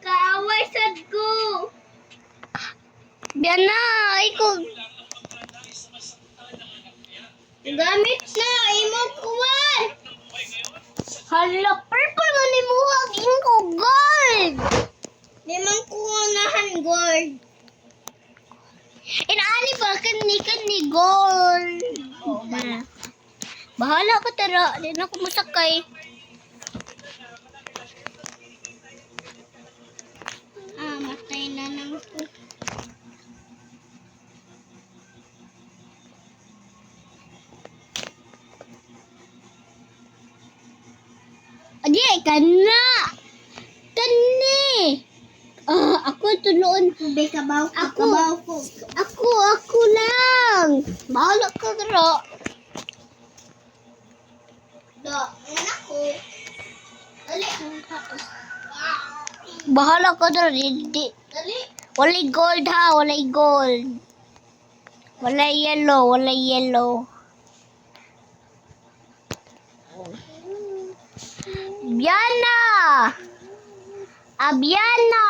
Kaaway sad ko. Biyan na, ikaw. Gamit na, imo kuwan. Hala, purple man ni mo ang inko gold. Limang kuwanahan gold. Inaani ba kani gold. Oh, Bahala ka tara, di na ako masakay. matay na naman ko. Adi, kana. Kani. Ako tuloon. Sabi kabaw ko, Ako. kabaw ko. Ako lang. Bahala ka tara. Do, anak ko. Dali. Bahala ka tara. Di. Dali. Walay gold ha, walay gold. Walay yellow. Biana! Abiana!